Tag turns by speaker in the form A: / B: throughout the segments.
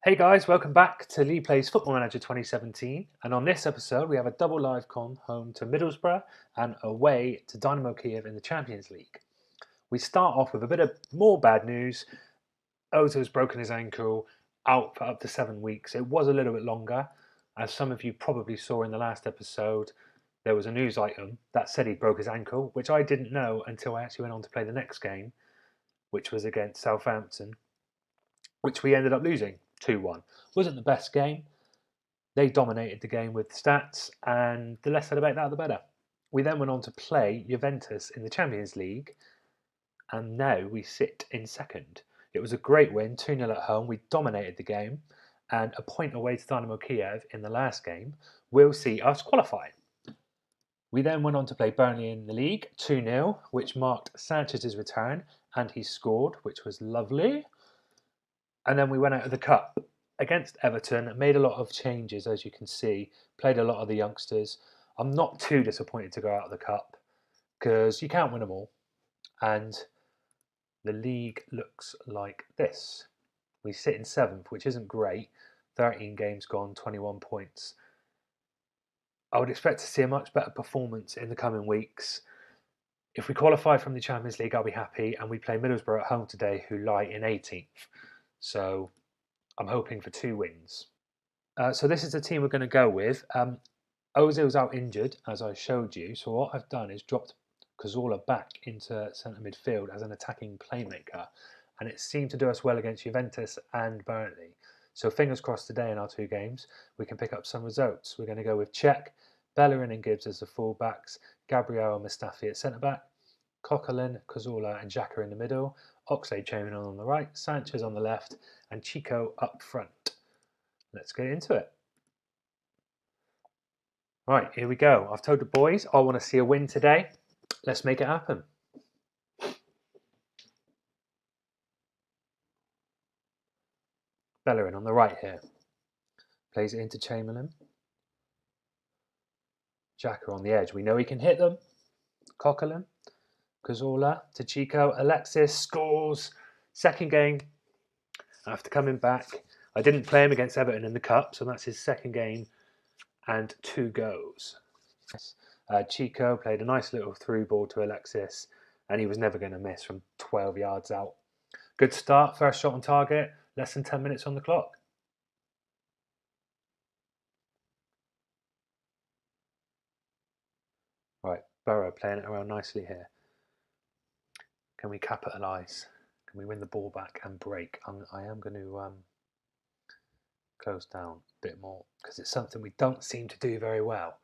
A: Hey guys, welcome back to Lee Plays Football Manager 2017, and on this episode we have a double live con home to Middlesbrough and away to Dynamo Kiev in the Champions League. We start off with a bit of more bad news. Ozil's broken his ankle, out for up to 7 weeks. It was a little bit longer, as some of you probably saw in the last episode. There was a news item that said he broke his ankle, which I didn't know until I actually went on to play the next game, which was against Southampton, which we ended up losing 2-1. Wasn't the best game. They dominated the game with stats, and the less said about that, the better. We then went on to play Juventus in the Champions League, and now we sit in second. It was a great win, 2-0 at home. We dominated the game, and a point away to Dynamo Kiev in the last game will see us qualify. We then went on to play Burnley in the league, 2-0, which marked Sanchez's return, and he scored, which was lovely. And then we went out of the cup against Everton, made a lot of changes, as you can see, played a lot of the youngsters. I'm not too disappointed to go out of the cup because you can't win them all. And the league looks like this. We sit in 7th, which isn't great. 13 games gone, 21 points. I would expect to see a much better performance in the coming weeks. If we qualify from the Champions League, I'll be happy. And we play Middlesbrough at home today, who lie in 18th. So I'm hoping for 2 wins. So this is the team we're going to go with. Ozil's out injured, as I showed you. So what I've done is dropped Cazorla back into centre midfield as an attacking playmaker. And it seemed to do us well against Juventus and Burnley. So fingers crossed today in our 2 games, we can pick up some results. We're going to go with Cech, Bellerin and Gibbs as the full-backs, Gabriel and Mustafi at centre-back, Coquelin, Cazorla and Xhaka in the middle, Oxlade-Chamberlain on the right, Sanchez on the left, and Chico up front. Let's get into it. Right, here we go. I've told the boys I want to see a win today. Let's make it happen. Bellerin on the right here. Plays it into Chamberlain. Xhaka on the edge. We know he can hit them. Coquelin. Cazorla to Chico. Alexis scores. Second game after coming back. I didn't play him against Everton in the Cup, so that's his second game and 2 goals. Chico played a nice little through ball to Alexis, and he was never going to miss from 12 yards out. Good start, first shot on target, less than 10 minutes on the clock. Right, Burrow playing it around nicely here. Can we capitalise? Can we win the ball back and break? I am going to close down a bit more because it's something we don't seem to do very well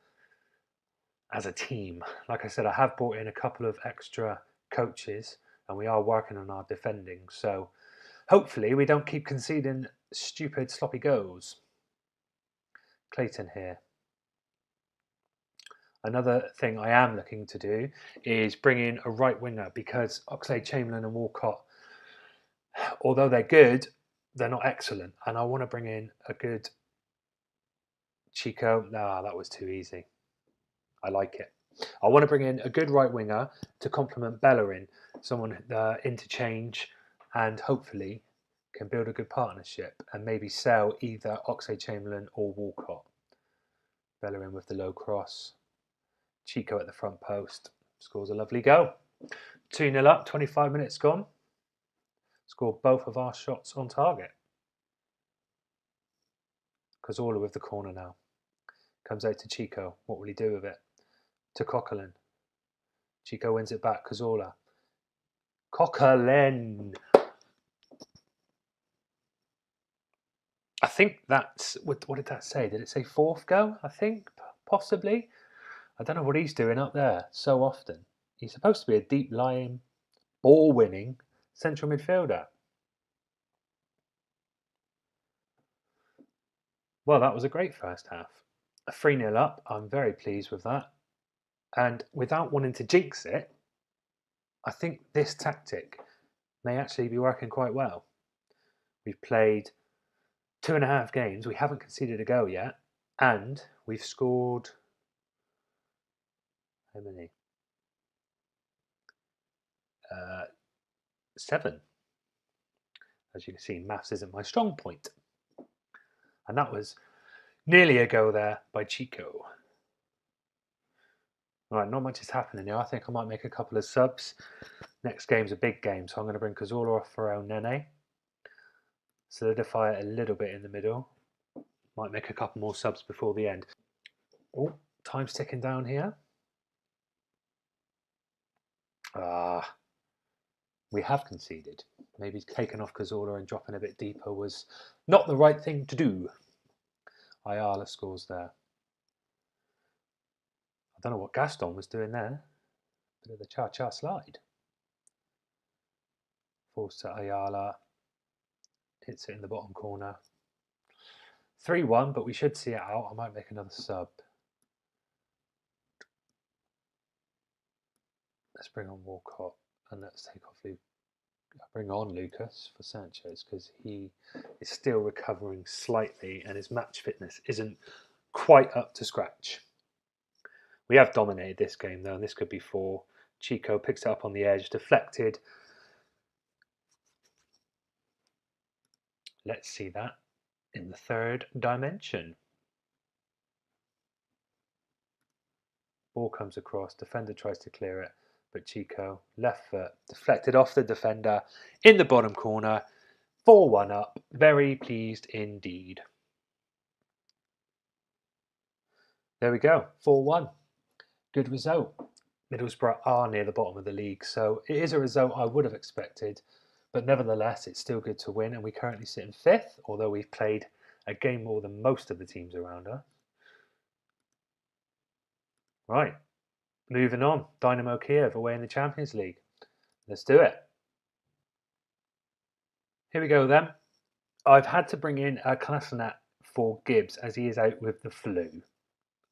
A: as a team. Like I said, I have brought in a couple of extra coaches and we are working on our defending. So hopefully we don't keep conceding stupid sloppy goals. Clayton here. Another thing I am looking to do is bring in a right winger because Oxlade-Chamberlain and Walcott, although they're good, they're not excellent. And I want to bring in a good Chico. Nah, that was too easy. I like it. I want to bring in a good right winger to complement Bellerin, someone interchange, and hopefully can build a good partnership and maybe sell either Oxlade-Chamberlain or Walcott. Bellerin with the low cross. Chico at the front post. Scores a lovely goal. 2-0 up, 25 minutes gone. Scored both of our shots on target. Cazorla with the corner now. Comes out to Chico. What will he do with it? To Coquelin. Chico wins it back. Cazorla. Coquelin. I think that's, what did that say? Did it say 4th goal? I think, possibly. I don't know what he's doing up there so often. He's supposed to be a deep-lying, ball-winning central midfielder. Well, that was a great first half. A 3-0 up. I'm very pleased with that. And without wanting to jinx it, I think this tactic may actually be working quite well. We've played 2.5 games. We haven't conceded a goal yet. And we've scored... how many? 7. As you can see, maths isn't my strong point. And that was nearly a goal there by Chico. All right, not much is happening here. I think I might make a couple of subs. Next game's a big game, so I'm going to bring Cazorla off for El Nene. Solidify it a little bit in the middle. Might make a couple more subs before the end. Oh, time's ticking down here. We have conceded. Maybe taking off Cazorla and dropping a bit deeper was not the right thing to do. Ayala scores there. I don't know what Gaston was doing there. Bit of the cha-cha slide. Falls to Ayala. Hits it in the bottom corner. 3-1, but we should see it out. I might make another sub. Let's bring on Walcott and let's take off Luke. Bring on Lucas for Sanchez because he is still recovering slightly and his match fitness isn't quite up to scratch. We have dominated this game though, and this could be 4. Chico picks it up on the edge, deflected. Let's see that in the 3rd dimension. Ball comes across, defender tries to clear it, but Chico, left foot, deflected off the defender in the bottom corner. 4-1 up, very pleased indeed. There we go, 4-1. Good result. Middlesbrough are near the bottom of the league, so it is a result I would have expected, but nevertheless it's still good to win, and we currently sit in 5th, although we've played a game more than most of the teams around us. Right, moving on. Dynamo Kiev away in the Champions League. Let's do it. Here we go then. I've had to bring in Kolasinac for Gibbs as he is out with the flu.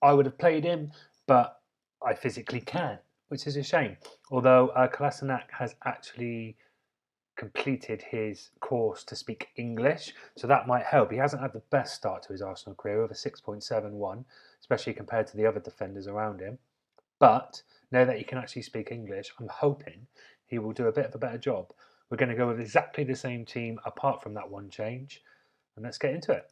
A: I would have played him, but I physically can't, which is a shame. Although Kolasinac has actually completed his course to speak English, so that might help. He hasn't had the best start to his Arsenal career with a 6.71, especially compared to the other defenders around him. But now that he can actually speak English, I'm hoping he will do a bit of a better job. We're going to go with exactly the same team apart from that one change, and let's get into it.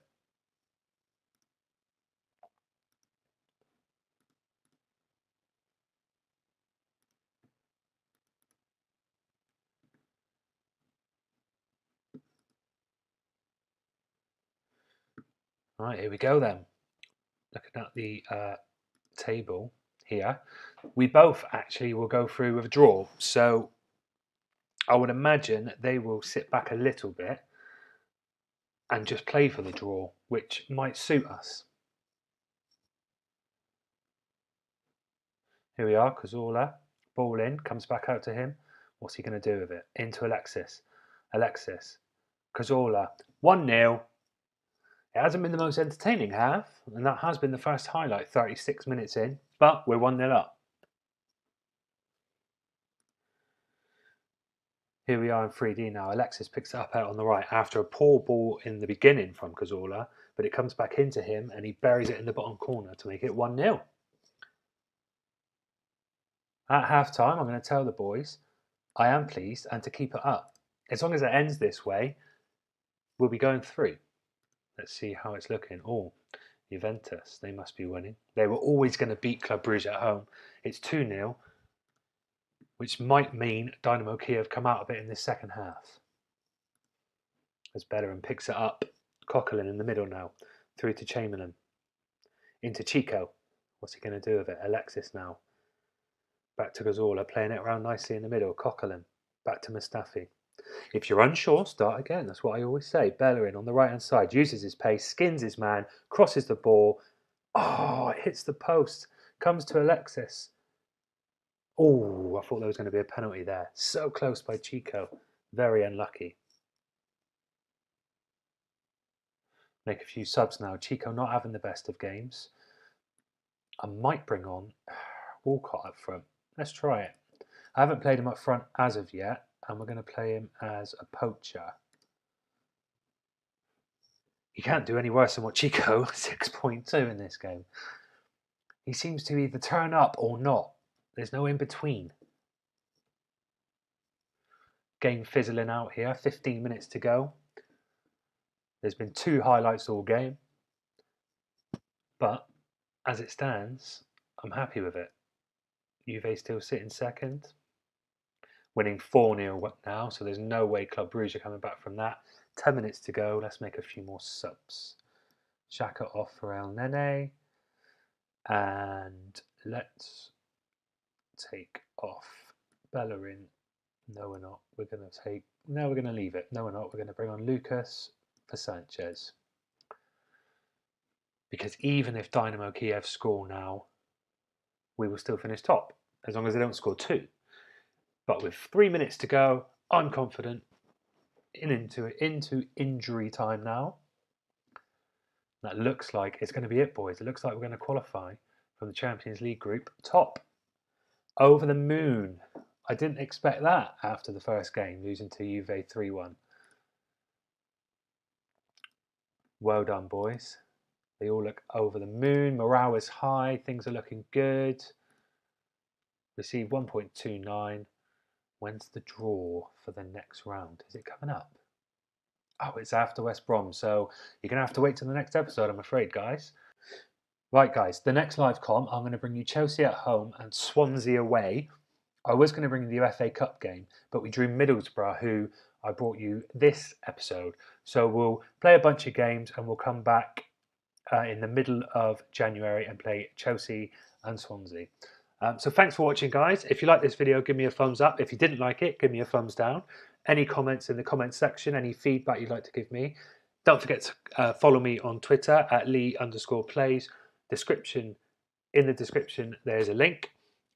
A: Right, here we go then. Looking at the table here, we both actually will go through with a draw. So I would imagine they will sit back a little bit and just play for the draw, which might suit us. Here we are, Cazorla, ball in, comes back out to him. What's he going to do with it? Into Alexis. Alexis, Cazorla, 1-0. It hasn't been the most entertaining half, and that has been the first highlight 36 minutes in, but we're 1-0 up. Here we are in 3D now. Alexis picks it up out on the right after a poor ball in the beginning from Cazorla, but it comes back into him and he buries it in the bottom corner to make it 1-0. At half-time, I'm going to tell the boys I am pleased and to keep it up. As long as it ends this way, we'll be going through. Let's see how it's looking. Oh, Juventus, they must be winning. They were always going to beat Club Brugge at home. It's 2-0, which might mean Dynamo Kiev come out of it in the second half. As Bellerin picks it up. Coquelin in the middle now. Through to Chamberlain. Into Chico. What's he going to do with it? Alexis now. Back to Cazorla, playing it around nicely in the middle. Coquelin. Back to Mustafi. If you're unsure, start again. That's what I always say. Bellerin on the right-hand side uses his pace, skins his man, crosses the ball. Oh, it hits the post. Comes to Alexis. Oh, I thought there was going to be a penalty there. So close by Chico. Very unlucky. Make a few subs now. Chico not having the best of games. I might bring on Walcott up front. Let's try it. I haven't played him up front as of yet, and we're going to play him as a poacher. He can't do any worse than what Chico, 6.2 in this game. He seems to either turn up or not. There's no in between. Game fizzling out here, 15 minutes to go. There's been 2 highlights all game. But as it stands, I'm happy with it. Juve still sitting second, winning 4-0 now, so there's no way Club Brugge are coming back from that. 10 minutes to go, let's make a few more subs. Xhaka off for El Nene, and let's take off Bellerin. No, we're not. We're going to leave it. No, we're not. We're going to bring on Lucas for Sanchez. Because even if Dynamo Kiev score now, we will still finish top, as long as they don't score 2. But with 3 minutes to go, I'm confident into injury time now. That looks like it's going to be it, boys. It looks like we're going to qualify from the Champions League group top. Over the moon. I didn't expect that after the first game, losing to Juve 3-1. Well done, boys. They all look over the moon. Morale is high. Things are looking good. Received 1.29. When's the draw for the next round? Is it coming up? Oh, it's after West Brom, so you're going to have to wait till the next episode, I'm afraid, guys. Right, guys, the next live com, I'm going to bring you Chelsea at home and Swansea away. I was going to bring you the FA Cup game, but we drew Middlesbrough, who I brought you this episode. So we'll play a bunch of games and we'll come back in the middle of January and play Chelsea and Swansea. So thanks for watching, guys. If you like this video, give me a thumbs up. If you didn't like it, give me a thumbs down. Any comments in the comments section, any feedback you'd like to give me. Don't forget to follow me on Twitter at Lee_plays. In the description, there's a link.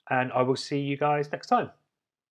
A: And I will see you guys next time.